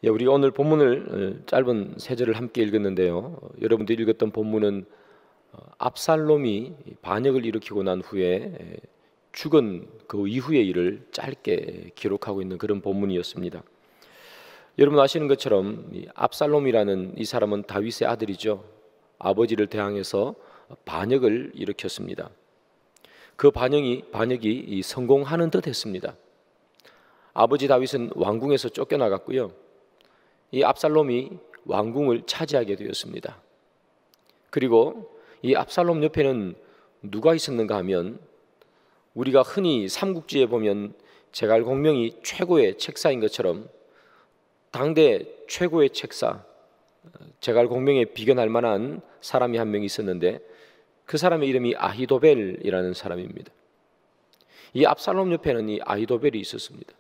우리 오늘 본문을 짧은 세 절을 함께 읽었는데요. 여러분들이 읽었던 본문은 압살롬이 반역을 일으키고 난 후에 죽은 그 이후의 일을 짧게 기록하고 있는 그런 본문이었습니다. 여러분 아시는 것처럼 이 압살롬이라는 이 사람은 다윗의 아들이죠. 아버지를 대항해서 반역을 일으켰습니다. 그 반역이 성공하는 듯 했습니다. 아버지 다윗은 왕궁에서 쫓겨나갔고요. 이 압살롬이 왕궁을 차지하게 되었습니다. 그리고 이 압살롬 옆에는 누가 있었는가 하면 우리가 흔히 삼국지에 보면 제갈공명이 최고의 책사인 것처럼 당대 최고의 책사, 제갈공명에 비견할 만한 사람이 한 명 있었는데 그 사람의 이름이 아히도벨이라는 사람입니다. 이 압살롬 옆에는 이 아히도벨이 있었습니다.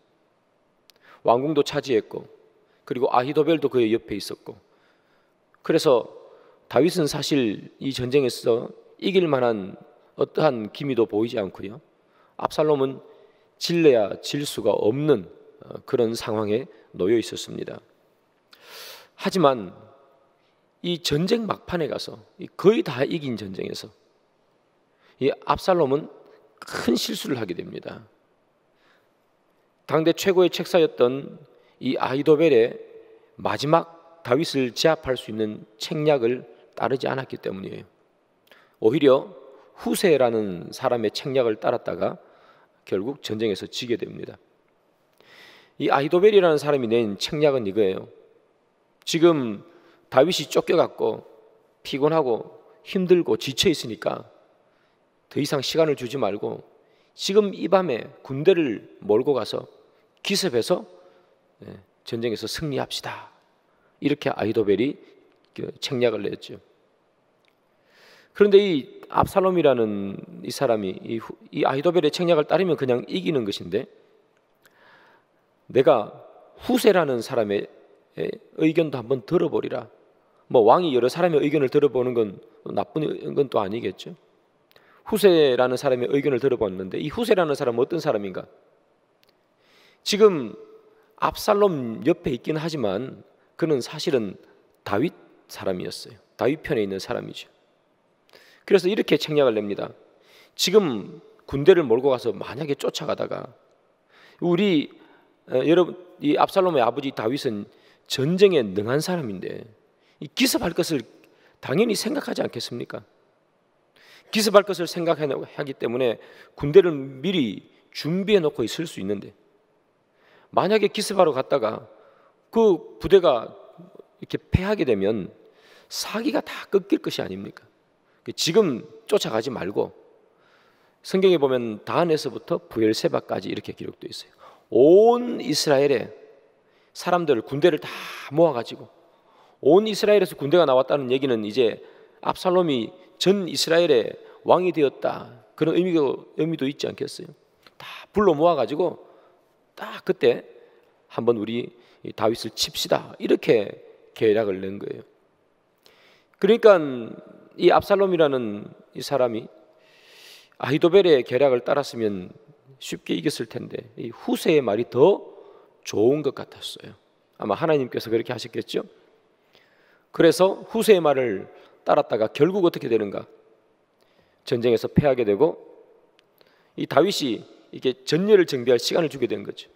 왕궁도 차지했고 그리고 아히도벨도 그의 옆에 있었고, 그래서 다윗은 사실 이 전쟁에서 이길 만한 어떠한 기미도 보이지 않고요, 압살롬은 질래야 질 수가 없는 그런 상황에 놓여 있었습니다. 하지만 이 전쟁 막판에 가서 거의 다 이긴 전쟁에서 이 압살롬은 큰 실수를 하게 됩니다. 당대 최고의 책사였던 이 아히도벨의 마지막 다윗을 제압할 수 있는 책략을 따르지 않았기 때문이에요. 오히려 후세라는 사람의 책략을 따랐다가 결국 전쟁에서 지게 됩니다. 이 아히도벨이라는 사람이 낸 책략은 이거예요. 지금 다윗이 쫓겨갔고 피곤하고 힘들고 지쳐 있으니까 더 이상 시간을 주지 말고 지금 이 밤에 군대를 몰고 가서 기습해서 전쟁에서 승리합시다. 이렇게 아히도벨이 책략을 냈죠. 그런데 이 압살롬이라는 이 사람이 이 아히도벨의 책략을 따르면 그냥 이기는 것인데, 내가 후세라는 사람의 의견도 한번 들어보리라. 뭐 왕이 여러 사람의 의견을 들어보는 건 나쁜 건 또 아니겠죠. 후세라는 사람의 의견을 들어봤는데 이 후세라는 사람은 어떤 사람인가? 지금 압살롬 옆에 있긴 하지만 그는 사실은 다윗 사람이었어요. 다윗 편에 있는 사람이죠. 그래서 이렇게 책략을 냅니다. 지금 군대를 몰고 가서 만약에 쫓아가다가 여러분, 이 압살롬의 아버지 다윗은 전쟁에 능한 사람인데 이 기습할 것을 당연히 생각하지 않겠습니까? 기습할 것을 생각하기 때문에 군대를 미리 준비해 놓고 있을 수 있는데, 만약에 기습하러 갔다가 그 부대가 이렇게 패하게 되면 사기가 다 꺾일 것이 아닙니까? 지금 쫓아가지 말고, 성경에 보면 다한에서부터 브엘세바까지 이렇게 기록되어 있어요. 온 이스라엘의 사람들, 군대를 다 모아가지고, 온 이스라엘에서 군대가 나왔다는 얘기는 이제 압살롬이 전 이스라엘의 왕이 되었다, 그런 의미도 있지 않겠어요? 다 불러 모아가지고 딱 그때 한번 우리 다윗을 칩시다, 이렇게 계략을 낸 거예요. 그러니까 이 압살롬이라는 이 사람이 아히도벨의 계략을 따랐으면 쉽게 이겼을 텐데 이 후세의 말이 더 좋은 것 같았어요. 아마 하나님께서 그렇게 하셨겠죠. 그래서 후세의 말을 따랐다가 결국 어떻게 되는가? 전쟁에서 패하게 되고 이 다윗이 이게 전열을 정비할 시간을 주게 된 거죠.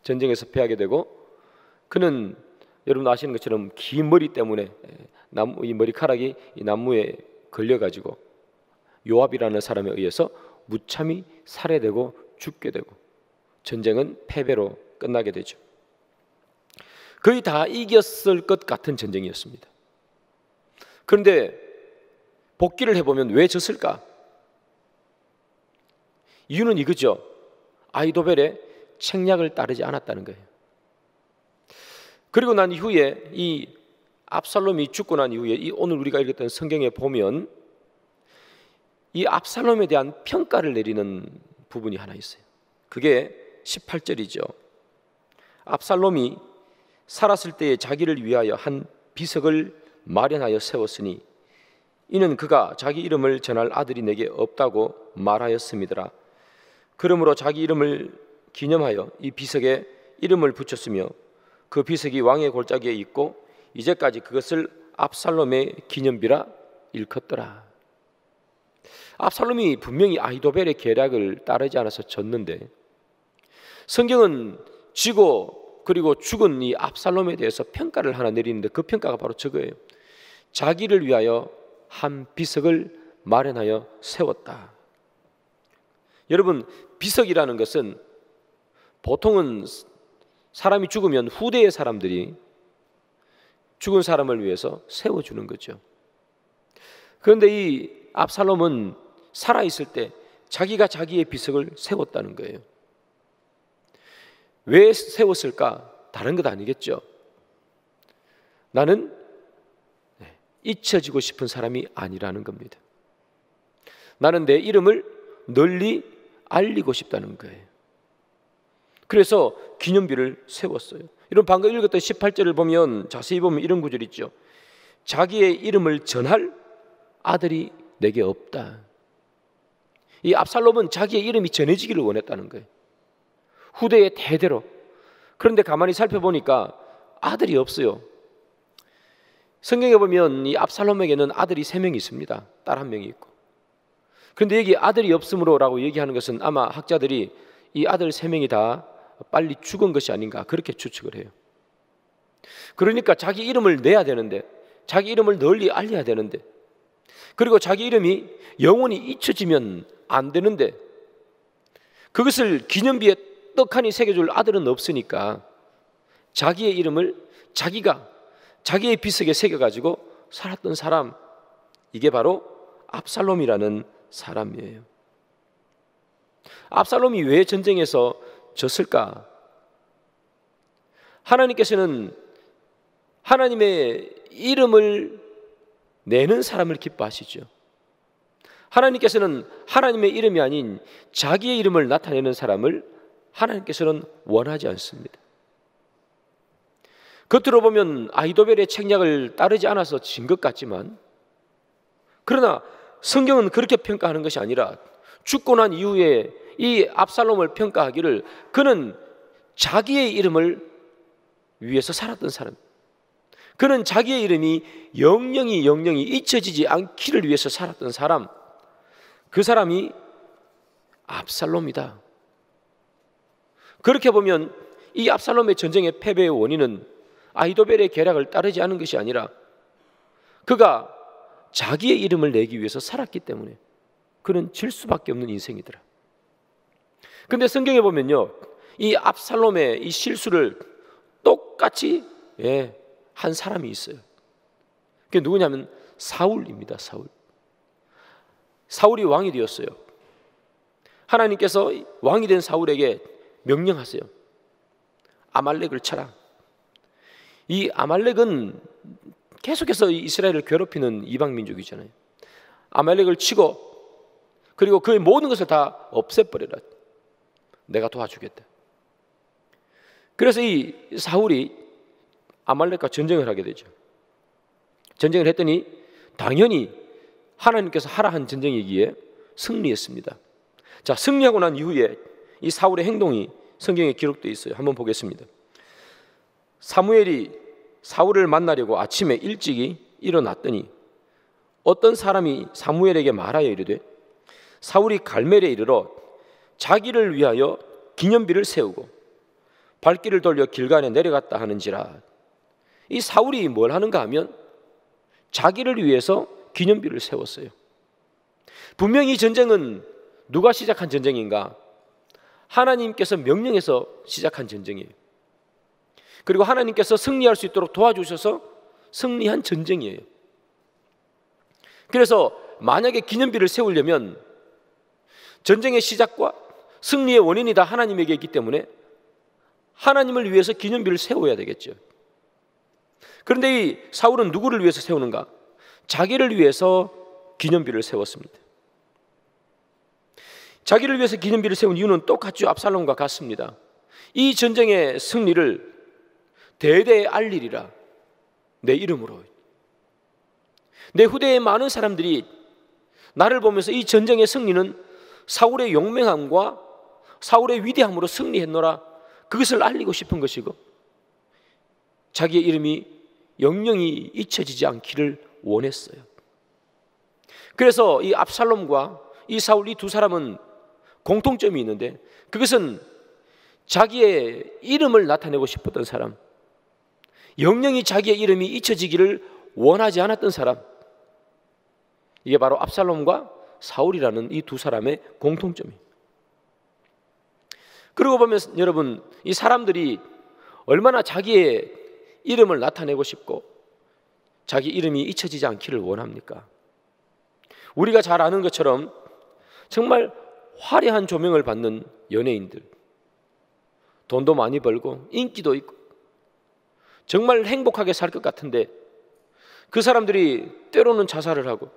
전쟁에서 패하게 되고, 그는 여러분 아시는 것처럼 긴 머리 때문에 이 머리카락이 이 나무에 걸려가지고 요압이라는 사람에 의해서 무참히 살해되고 죽게 되고 전쟁은 패배로 끝나게 되죠. 거의 다 이겼을 것 같은 전쟁이었습니다. 그런데 복기를 해보면 왜 졌을까? 이유는 이거죠. 아히도벨의 책략을 따르지 않았다는 거예요. 그리고 난 이후에 이 압살롬이 죽고 난 이후에 오늘 우리가 읽었던 성경에 보면 이 압살롬에 대한 평가를 내리는 부분이 하나 있어요. 그게 18절이죠. 압살롬이 살았을 때에 자기를 위하여 한 비석을 마련하여 세웠으니 이는 그가 자기 이름을 전할 아들이 내게 없다고 말하였음이더라. 그러므로 자기 이름을 기념하여 이 비석에 이름을 붙였으며 그 비석이 왕의 골짜기에 있고 이제까지 그것을 압살롬의 기념비라 일컫더라. 압살롬이 분명히 아히도벨의 계략을 따르지 않아서 졌는데 성경은 지고 그리고 죽은 이 압살롬에 대해서 평가를 하나 내리는데 그 평가가 바로 저거예요. 자기를 위하여 한 비석을 마련하여 세웠다. 여러분, 비석이라는 것은 보통은 사람이 죽으면 후대의 사람들이 죽은 사람을 위해서 세워주는 거죠. 그런데 이 압살롬은 살아있을 때 자기가 자기의 비석을 세웠다는 거예요. 왜 세웠을까? 다른 것 아니겠죠. 나는 잊혀지고 싶은 사람이 아니라는 겁니다. 나는 내 이름을 널리 알리고 싶다는 거예요. 그래서 기념비를 세웠어요. 이런 방금 읽었던 18절을 보면 자세히 보면 이런 구절이 있죠. 자기의 이름을 전할 아들이 내게 없다. 이 압살롬은 자기의 이름이 전해지기를 원했다는 거예요. 후대의 대대로. 그런데 가만히 살펴보니까 아들이 없어요. 성경에 보면 이 압살롬에게는 아들이 3명이 있습니다. 딸 1명이 있고. 그런데 여기 아들이 없으므로라고 얘기하는 것은 아마 학자들이 이 아들 3명이 다 빨리 죽은 것이 아닌가 그렇게 추측을 해요. 그러니까 자기 이름을 내야 되는데, 자기 이름을 널리 알려야 되는데, 그리고 자기 이름이 영원히 잊혀지면 안 되는데 그것을 기념비에 떡하니 새겨줄 아들은 없으니까 자기의 이름을 자기가 자기의 비석에 새겨가지고 살았던 사람, 이게 바로 압살롬이라는 사람이에요. 압살롬이 왜 전쟁에서 졌을까? 하나님께서는 하나님의 이름을 내는 사람을 기뻐하시죠. 하나님께서는 하나님의 이름이 아닌 자기의 이름을 나타내는 사람을 하나님께서는 원하지 않습니다. 겉으로 보면 아히도벨의 책략을 따르지 않아서 진 것 같지만, 그러나 성경은 그렇게 평가하는 것이 아니라 죽고 난 이후에 이 압살롬을 평가하기를 그는 자기의 이름을 위해서 살았던 사람, 그는 자기의 이름이 영영이 잊혀지지 않기를 위해서 살았던 사람, 그 사람이 압살롬이다. 그렇게 보면 이 압살롬의 전쟁의 패배의 원인은 아히도벨의 계략을 따르지 않은 것이 아니라 그가 자기의 이름을 내기 위해서 살았기 때문에 그는 질 수밖에 없는 인생이더라. 그런데 성경에 보면요, 이 압살롬의 이 실수를 똑같이 한 사람이 있어요. 그게 누구냐면 사울입니다. 사울이 왕이 되었어요. 하나님께서 왕이 된 사울에게 명령하세요. 아말렉을 쳐라. 이 아말렉은 계속해서 이스라엘을 괴롭히는 이방 민족이잖아요. 아말렉을 치고 그리고 그의 모든 것을 다 없애버려라. 내가 도와주겠다. 그래서 이 사울이 아말렉과 전쟁을 하게 되죠. 전쟁을 했더니 당연히 하나님께서 하라 한 전쟁이기에 승리했습니다. 자, 승리하고 난 이후에 이 사울의 행동이 성경에 기록되어 있어요. 한번 보겠습니다. 사무엘이 사울을 만나려고 아침에 일찍이 일어났더니 어떤 사람이 사무엘에게 말하여 이르되 사울이 갈멜에 이르러 자기를 위하여 기념비를 세우고 발길을 돌려 길간에 내려갔다 하는지라. 이 사울이 뭘 하는가 하면 자기를 위해서 기념비를 세웠어요. 분명히 이 전쟁은 누가 시작한 전쟁인가? 하나님께서 명령해서 시작한 전쟁이에요. 그리고 하나님께서 승리할 수 있도록 도와주셔서 승리한 전쟁이에요. 그래서 만약에 기념비를 세우려면 전쟁의 시작과 승리의 원인이 다 하나님에게 있기 때문에 하나님을 위해서 기념비를 세워야 되겠죠. 그런데 이 사울은 누구를 위해서 세우는가? 자기를 위해서 기념비를 세웠습니다. 자기를 위해서 기념비를 세운 이유는 똑같죠. 압살롬과 같습니다. 이 전쟁의 승리를 대대에 알리리라. 내 이름으로. 내 후대의 많은 사람들이 나를 보면서 이 전쟁의 승리는 사울의 용맹함과 사울의 위대함으로 승리했노라, 그것을 알리고 싶은 것이고, 자기의 이름이 영영이 잊혀지지 않기를 원했어요. 그래서 이 압살롬과 이 사울, 이 두 사람은 공통점이 있는데, 그것은 자기의 이름을 나타내고 싶었던 사람, 영영이 자기의 이름이 잊혀지기를 원하지 않았던 사람, 이게 바로 압살롬과 사울이라는 이 두 사람의 공통점이에요. 그러고 보면 여러분, 이 사람들이 얼마나 자기의 이름을 나타내고 싶고 자기 이름이 잊혀지지 않기를 원합니까? 우리가 잘 아는 것처럼 정말 화려한 조명을 받는 연예인들, 돈도 많이 벌고 인기도 있고 정말 행복하게 살 것 같은데, 그 사람들이 때로는 자살을 하고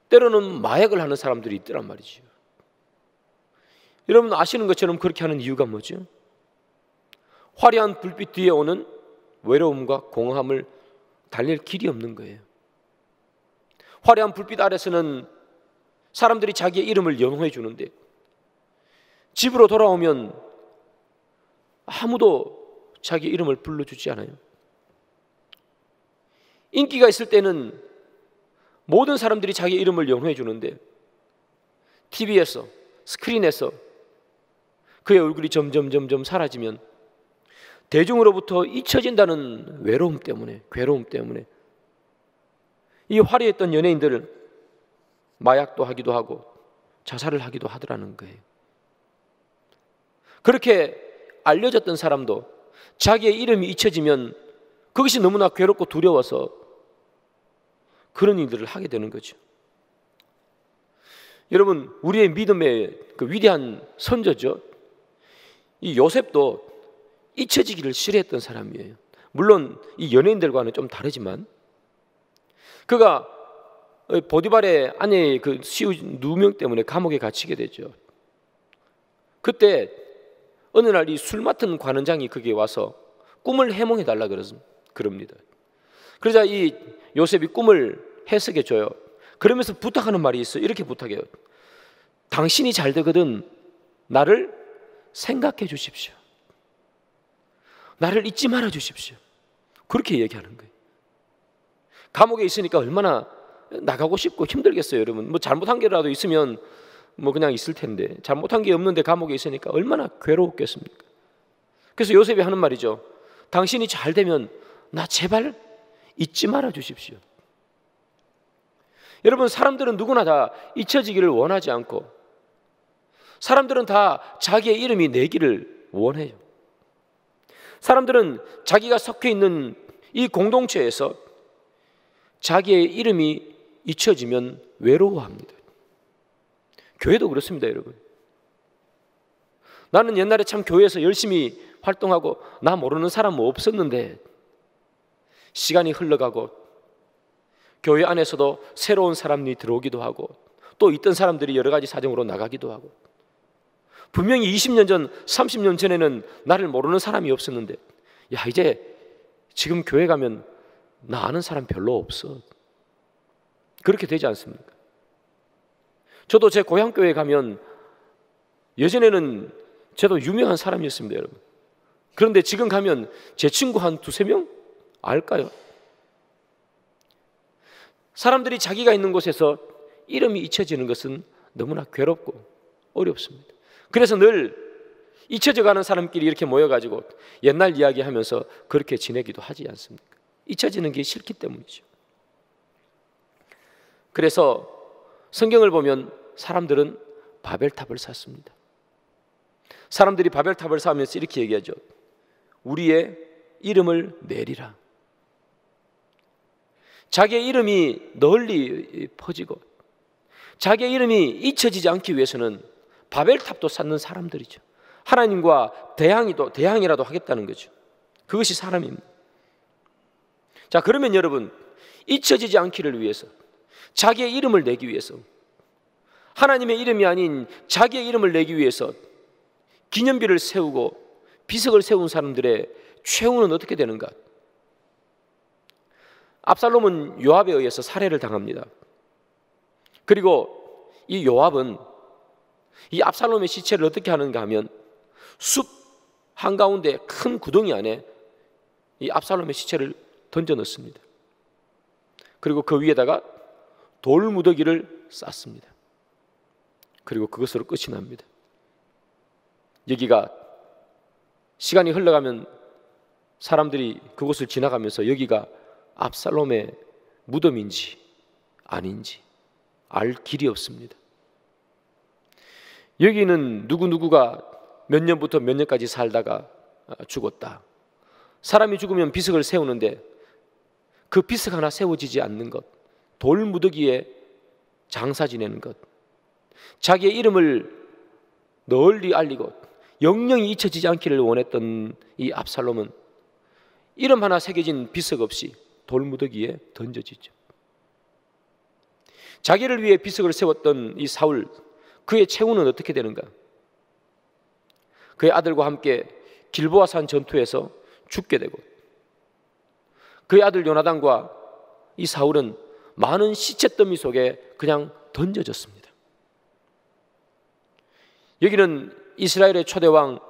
때로는 마약을 하는 사람들이 있더란 말이죠. 여러분 아시는 것처럼 그렇게 하는 이유가 뭐죠? 화려한 불빛 뒤에 오는 외로움과 공허함을 달랠 길이 없는 거예요. 화려한 불빛 아래서는 사람들이 자기의 이름을 연호해 주는데, 집으로 돌아오면 아무도 자기 이름을 불러주지 않아요. 인기가 있을 때는 모든 사람들이 자기 이름을 연호해 주는데, TV에서, 스크린에서 그의 얼굴이 점점 사라지면 대중으로부터 잊혀진다는 외로움 때문에, 괴로움 때문에 이 화려했던 연예인들을 마약도 하기도 하고 자살을 하기도 하더라는 거예요. 그렇게 알려졌던 사람도 자기의 이름이 잊혀지면 그것이 너무나 괴롭고 두려워서 그런 일들을 하게 되는 거죠. 여러분, 우리의 믿음의 그 위대한 선조죠, 이 요셉도 잊혀지기를 싫어했던 사람이에요. 물론 이 연예인들과는 좀 다르지만, 그가 보디발의 아내의 그 시우 누명 때문에 감옥에 갇히게 되죠. 그때 어느 날 이 술 맡은 관원장이 거기에 와서 꿈을 해몽해 달라 그럽니다. 그러자 이 요셉이 꿈을 해석해 줘요. 그러면서 부탁하는 말이 있어요. 이렇게 부탁해요. 당신이 잘 되거든 나를 생각해 주십시오. 나를 잊지 말아 주십시오. 그렇게 얘기하는 거예요. 감옥에 있으니까 얼마나 나가고 싶고 힘들겠어요, 여러분. 뭐 잘못한 게라도 있으면 뭐 그냥 있을 텐데, 잘못한 게 없는데 감옥에 있으니까 얼마나 괴로웠겠습니까? 그래서 요셉이 하는 말이죠. 당신이 잘 되면 나 제발 잊지 말아 주십시오. 여러분, 사람들은 누구나 다 잊혀지기를 원하지 않고, 사람들은 다 자기의 이름이 내기를 원해요. 사람들은 자기가 속해 있는 이 공동체에서 자기의 이름이 잊혀지면 외로워합니다. 교회도 그렇습니다, 여러분. 나는 옛날에 참 교회에서 열심히 활동하고 나 모르는 사람 뭐 없었는데, 시간이 흘러가고 교회 안에서도 새로운 사람이 들어오기도 하고 또 있던 사람들이 여러 가지 사정으로 나가기도 하고, 분명히 20년 전, 30년 전에는 나를 모르는 사람이 없었는데, 야, 이제 지금 교회 가면 나 아는 사람 별로 없어. 그렇게 되지 않습니까? 저도 제 고향 교회에 가면 예전에는 저도 유명한 사람이었습니다, 여러분. 그런데 지금 가면 제 친구 한 두세 명 알까요? 사람들이 자기가 있는 곳에서 이름이 잊혀지는 것은 너무나 괴롭고 어렵습니다. 그래서 늘 잊혀져가는 사람끼리 이렇게 모여가지고 옛날 이야기하면서 그렇게 지내기도 하지 않습니까? 잊혀지는 게 싫기 때문이죠. 그래서 성경을 보면 사람들은 바벨탑을 쌓습니다. 사람들이 바벨탑을 쌓으면서 이렇게 얘기하죠. 우리의 이름을 내리라. 자기의 이름이 널리 퍼지고 자기의 이름이 잊혀지지 않기 위해서는 바벨탑도 쌓는 사람들이죠. 하나님과 대항이라도 하겠다는 거죠. 그것이 사람입니다. 자, 그러면 여러분, 잊혀지지 않기를 위해서, 자기의 이름을 내기 위해서, 하나님의 이름이 아닌 자기의 이름을 내기 위해서 기념비를 세우고 비석을 세운 사람들의 최후는 어떻게 되는가? 압살롬은 요압에 의해서 살해를 당합니다. 그리고 이 요압은 이 압살롬의 시체를 어떻게 하는가 하면 숲 한가운데 큰 구덩이 안에 이 압살롬의 시체를 던져 넣습니다. 그리고 그 위에다가 돌무더기를 쌌습니다. 그리고 그것으로 끝이 납니다. 여기가 시간이 흘러가면 사람들이 그곳을 지나가면서 여기가 압살롬의 무덤인지 아닌지 알 길이 없습니다. 여기는 누구누구가 몇 년부터 몇 년까지 살다가 죽었다. 사람이 죽으면 비석을 세우는데 그 비석 하나 세워지지 않는 것, 돌무더기에 장사 지내는 것, 자기의 이름을 널리 알리고 영영이 잊혀지지 않기를 원했던 이 압살롬은 이름 하나 새겨진 비석 없이 돌무더기에 던져지죠. 자기를 위해 비석을 세웠던 이 사울, 그의 최후는 어떻게 되는가? 그의 아들과 함께 길보아산 전투에서 죽게 되고, 그의 아들 요나단과 이 사울은 많은 시체더미 속에 그냥 던져졌습니다. 여기는 이스라엘의 초대왕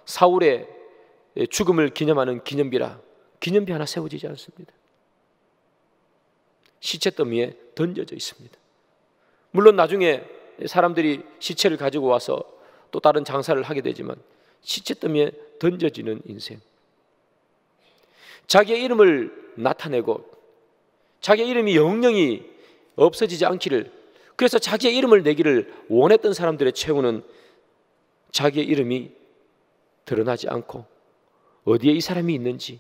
사울의 죽음을 기념하는 기념비라 기념비 하나 세워지지 않습니다. 시체더미에 던져져 있습니다. 물론 나중에 사람들이 시체를 가지고 와서 또 다른 장사를 하게 되지만 시체더미에 던져지는 인생, 자기의 이름을 나타내고 자기의 이름이 영영이 없어지지 않기를, 그래서 자기의 이름을 내기를 원했던 사람들의 최후는 자기의 이름이 드러나지 않고 어디에 이 사람이 있는지,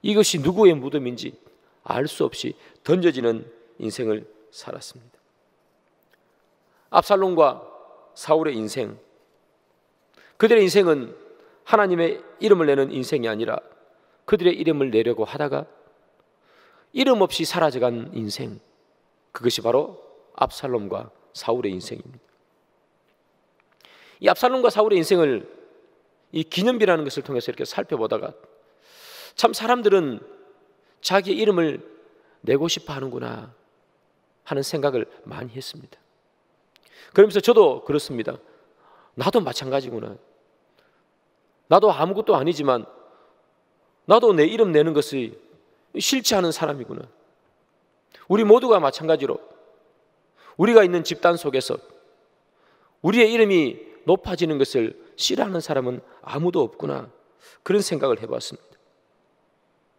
이것이 누구의 무덤인지 알 수 없이 던져지는 인생을 살았습니다. 압살롬과 사울의 인생, 그들의 인생은 하나님의 이름을 내는 인생이 아니라 그들의 이름을 내려고 하다가 이름 없이 사라져간 인생, 그것이 바로 압살롬과 사울의 인생입니다. 이 압살롬과 사울의 인생을 이 기념비라는 것을 통해서 이렇게 살펴보다가 참 사람들은 자기의 이름을 내고 싶어 하는구나 하는 생각을 많이 했습니다. 그러면서 저도 그렇습니다. 나도 마찬가지구나. 나도 아무것도 아니지만 나도 내 이름 내는 것이 싫지 않은 사람이구나. 우리 모두가 마찬가지로 우리가 있는 집단 속에서 우리의 이름이 높아지는 것을 싫어하는 사람은 아무도 없구나, 그런 생각을 해봤습니다.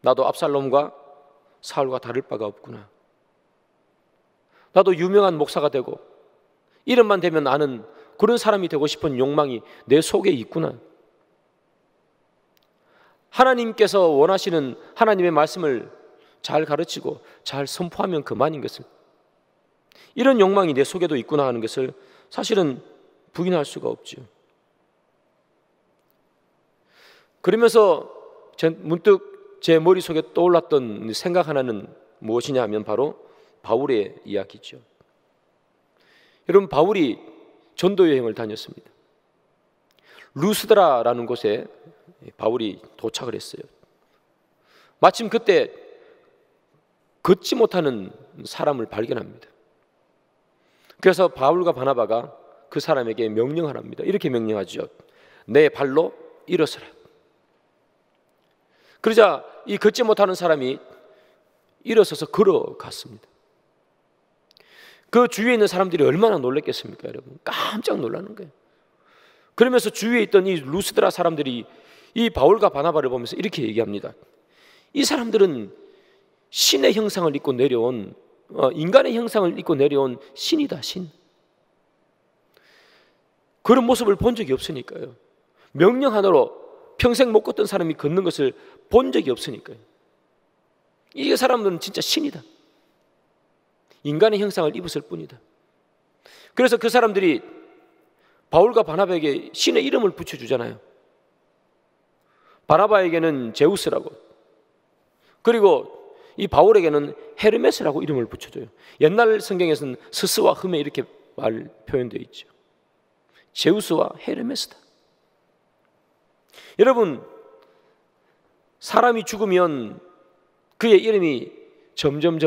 나도 압살롬과 사울과 다를 바가 없구나. 나도 유명한 목사가 되고 이름만 되면 아는 그런 사람이 되고 싶은 욕망이 내 속에 있구나. 하나님께서 원하시는 하나님의 말씀을 잘 가르치고 잘 선포하면 그만인 것을, 이런 욕망이 내 속에도 있구나 하는 것을 사실은 부인할 수가 없죠. 그러면서 문득 제 머릿속에 떠올랐던 생각 하나는 무엇이냐 하면 바로 바울의 이야기죠. 여러분, 바울이 전도 여행을 다녔습니다. 루스드라라는 곳에 바울이 도착을 했어요. 마침 그때 걷지 못하는 사람을 발견합니다. 그래서 바울과 바나바가 그 사람에게 명령을 합니다. 이렇게 명령하죠. 내 발로 일어서라. 그러자 이 걷지 못하는 사람이 일어서서 걸어갔습니다. 그 주위에 있는 사람들이 얼마나 놀랐겠습니까, 여러분? 깜짝 놀라는 거예요. 그러면서 주위에 있던 이 루스드라 사람들이 이 바울과 바나바를 보면서 이렇게 얘기합니다. 이 사람들은 신의 형상을 입고 내려온, 인간의 형상을 입고 내려온 신이다, 신. 그런 모습을 본 적이 없으니까요. 명령 하나로 평생 못 걷던 사람이 걷는 것을 본 적이 없으니까요. 이 사람은 진짜 신이다. 인간의 형상을 입었을 뿐이다. 그래서 그 사람들이 바울과 바나바에게 신의 이름을 붙여주잖아요. 바나바에게는 제우스라고, 그리고 이 바울에게는 헤르메스라고 이름을 붙여줘요. 옛날 성경에서는 스스와 흠에 이렇게 말 표현되어 있죠. 제우스와 헤르메스다. 여러분, 사람이 죽으면 그의 이름이 점점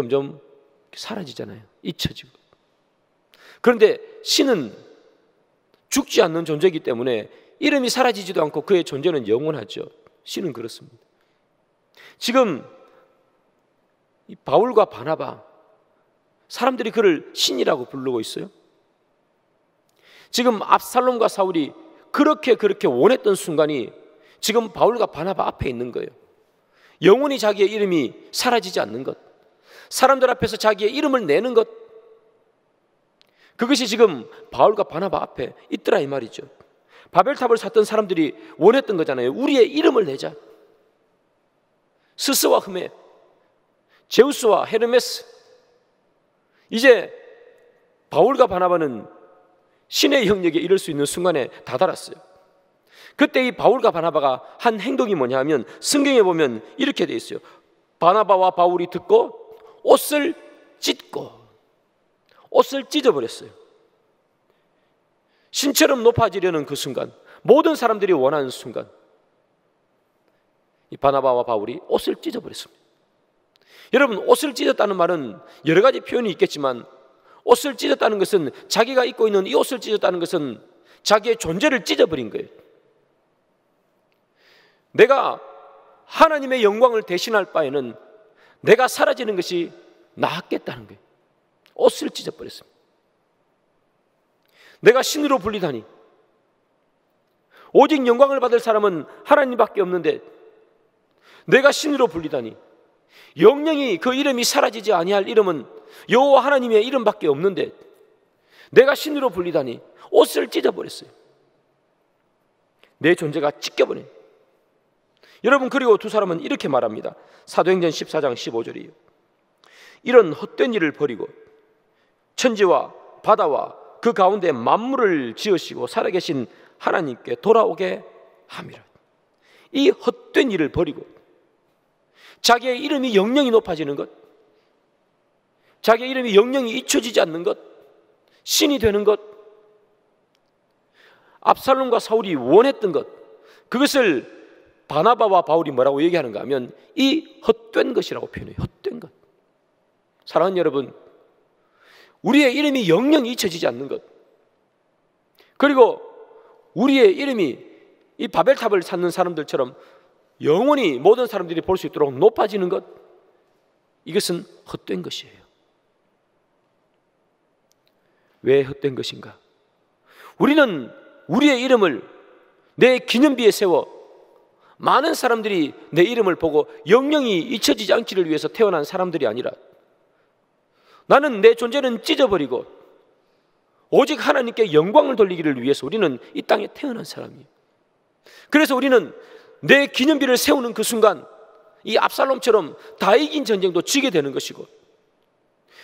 사라지잖아요. 잊혀지고. 그런데 신은 죽지 않는 존재이기 때문에 이름이 사라지지도 않고 그의 존재는 영원하죠. 신은 그렇습니다. 지금 이 바울과 바나바, 사람들이 그를 신이라고 부르고 있어요. 지금 압살롬과 사울이 그렇게 원했던 순간이 지금 바울과 바나바 앞에 있는 거예요. 영원히 자기의 이름이 사라지지 않는 것, 사람들 앞에서 자기의 이름을 내는 것, 그것이 지금 바울과 바나바 앞에 있더라 이 말이죠. 바벨탑을 샀던 사람들이 원했던 거잖아요. 우리의 이름을 내자. 스스와 흠에, 제우스와 헤르메스. 이제 바울과 바나바는 신의 영역에 이를 수 있는 순간에 다다랐어요. 그때 이 바울과 바나바가 한 행동이 뭐냐 하면 성경에 보면 이렇게 돼 있어요. 바나바와 바울이 듣고 옷을 찢어버렸어요. 신처럼 높아지려는 그 순간, 모든 사람들이 원하는 순간, 이 바나바와 바울이 옷을 찢어버렸습니다. 여러분, 옷을 찢었다는 말은 여러 가지 표현이 있겠지만, 옷을 찢었다는 것은, 자기가 입고 있는 이 옷을 찢었다는 것은 자기의 존재를 찢어버린 거예요. 내가 하나님의 영광을 대신할 바에는 내가 사라지는 것이 낫겠다는 거예요. 옷을 찢어버렸습니다. 내가 신으로 불리다니, 오직 영광을 받을 사람은 하나님밖에 없는데 내가 신으로 불리다니, 영영이 그 이름이 사라지지 아니할 이름은 여호와 하나님의 이름밖에 없는데 내가 신으로 불리다니, 옷을 찢어버렸어요. 내 존재가 찢겨버린. 여러분, 그리고 두 사람은 이렇게 말합니다. 사도행전 14장 15절이에요. 이런 헛된 일을 버리고 천지와 바다와 그 가운데 만물을 지으시고 살아계신 하나님께 돌아오게 함이라. 이 헛된 일을 버리고 자기의 이름이 영영이 높아지는 것, 자기의 이름이 영영이 잊혀지지 않는 것, 신이 되는 것, 압살롬과 사울이 원했던 것, 그것을 바나바와 바울이 뭐라고 얘기하는가 하면 이 헛된 것이라고 표현해요. 헛된 것. 사랑하는 여러분, 우리의 이름이 영영이 잊혀지지 않는 것, 그리고 우리의 이름이 이 바벨탑을 쌓는 사람들처럼 영원히 모든 사람들이 볼 수 있도록 높아지는 것, 이것은 헛된 것이에요. 왜 헛된 것인가? 우리는 우리의 이름을 내 기념비에 세워 많은 사람들이 내 이름을 보고 영영이 잊혀지지 않기를 위해서 태어난 사람들이 아니라, 나는 내 존재는 찢어버리고 오직 하나님께 영광을 돌리기를 위해서 우리는 이 땅에 태어난 사람이에요. 그래서 우리는 내 기념비를 세우는 그 순간 이 압살롬처럼 다 이긴 전쟁도 지게 되는 것이고,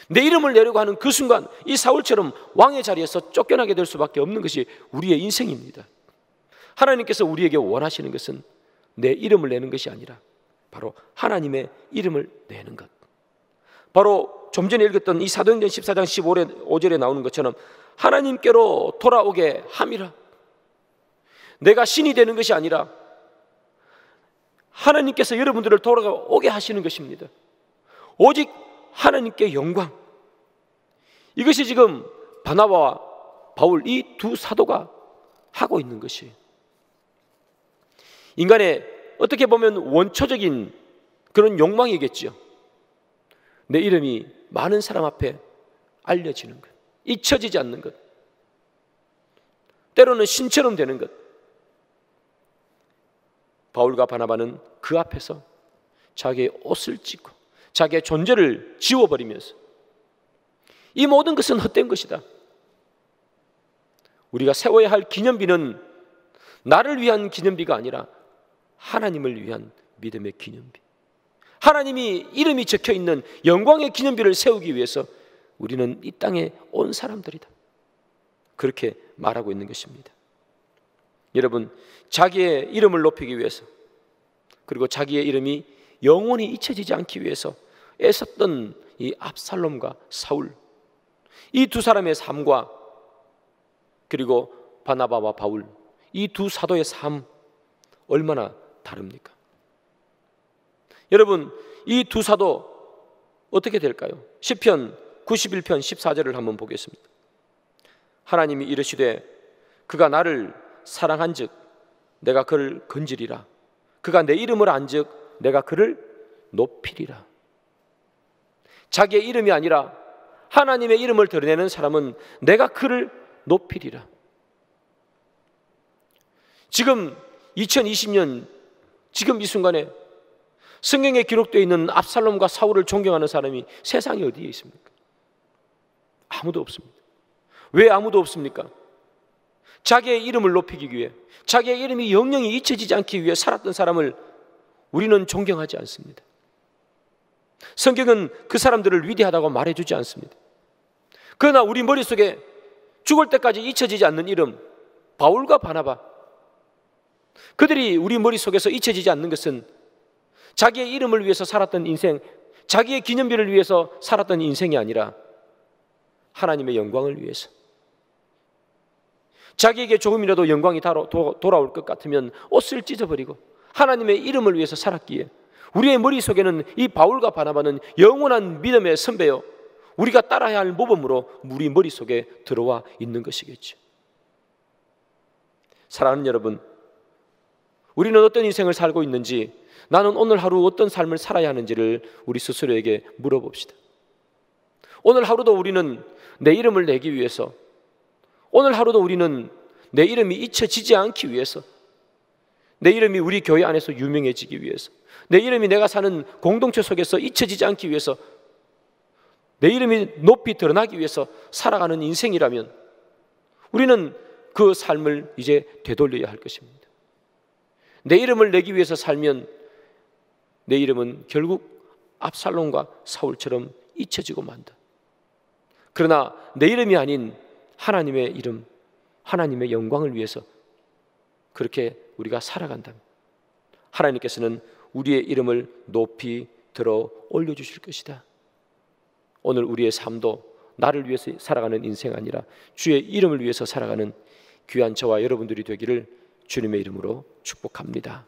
내 이름을 내려고 하는 그 순간 이 사울처럼 왕의 자리에서 쫓겨나게 될 수밖에 없는 것이 우리의 인생입니다. 하나님께서 우리에게 원하시는 것은 내 이름을 내는 것이 아니라 바로 하나님의 이름을 내는 것. 바로 좀 전에 읽었던 이 사도행전 14장 15절에 나오는 것처럼 하나님께로 돌아오게 함이라. 내가 신이 되는 것이 아니라 하나님께서 여러분들을 돌아오게 하시는 것입니다. 오직 하나님께 영광. 이것이 지금 바나바와 바울 이 두 사도가 하고 있는 것이에요. 인간의 어떻게 보면 원초적인 그런 욕망이겠죠. 내 이름이 많은 사람 앞에 알려지는 것, 잊혀지지 않는 것, 때로는 신처럼 되는 것. 바울과 바나바는 그 앞에서 자기의 옷을 찢고 자기의 존재를 지워버리면서 이 모든 것은 헛된 것이다. 우리가 세워야 할 기념비는 나를 위한 기념비가 아니라 하나님을 위한 믿음의 기념비, 하나님이 이름이 적혀있는 영광의 기념비를 세우기 위해서 우리는 이 땅에 온 사람들이다. 그렇게 말하고 있는 것입니다. 여러분, 자기의 이름을 높이기 위해서, 그리고 자기의 이름이 영원히 잊혀지지 않기 위해서 애썼던 이 압살롬과 사울, 이 두 사람의 삶과 그리고 바나바와 바울, 이 두 사도의 삶 얼마나 다릅니까? 여러분, 이 두 사도 어떻게 될까요? 시편 91편 14절을 한번 보겠습니다. 하나님이 이르시되 그가 나를 사랑한즉 내가 그를 건지리라. 그가 내 이름을 안즉 내가 그를 높이리라. 자기의 이름이 아니라 하나님의 이름을 드러내는 사람은 내가 그를 높이리라. 지금 2020년 지금 이 순간에 성경에 기록되어 있는 압살롬과 사울을 존경하는 사람이 세상에 어디에 있습니까? 아무도 없습니다. 왜 아무도 없습니까? 자기의 이름을 높이기 위해, 자기의 이름이 영영이 잊혀지지 않기 위해 살았던 사람을 우리는 존경하지 않습니다. 성경은 그 사람들을 위대하다고 말해주지 않습니다. 그러나 우리 머릿속에 죽을 때까지 잊혀지지 않는 이름, 바울과 바나바, 그들이 우리 머릿속에서 잊혀지지 않는 것은 자기의 이름을 위해서 살았던 인생, 자기의 기념비를 위해서 살았던 인생이 아니라 하나님의 영광을 위해서, 자기에게 조금이라도 영광이 돌아올 것 같으면 옷을 찢어버리고 하나님의 이름을 위해서 살았기에 우리의 머릿속에는 이 바울과 바나바는 영원한 믿음의 선배요, 우리가 따라야 할 모범으로 우리 머릿속에 들어와 있는 것이겠죠. 사랑하는 여러분, 우리는 어떤 인생을 살고 있는지, 나는 오늘 하루 어떤 삶을 살아야 하는지를 우리 스스로에게 물어봅시다. 오늘 하루도 우리는 내 이름을 내기 위해서, 오늘 하루도 우리는 내 이름이 잊혀지지 않기 위해서, 내 이름이 우리 교회 안에서 유명해지기 위해서, 내 이름이 내가 사는 공동체 속에서 잊혀지지 않기 위해서, 내 이름이 높이 드러나기 위해서 살아가는 인생이라면 우리는 그 삶을 이제 되돌려야 할 것입니다. 내 이름을 내기 위해서 살면 내 이름은 결국 압살롬과 사울처럼 잊혀지고 만다. 그러나 내 이름이 아닌 하나님의 이름, 하나님의 영광을 위해서 그렇게 우리가 살아간다면 하나님께서는 우리의 이름을 높이 들어 올려주실 것이다. 오늘 우리의 삶도 나를 위해서 살아가는 인생 아니라 주의 이름을 위해서 살아가는 귀한 저와 여러분들이 되기를 주님의 이름으로 축복합니다.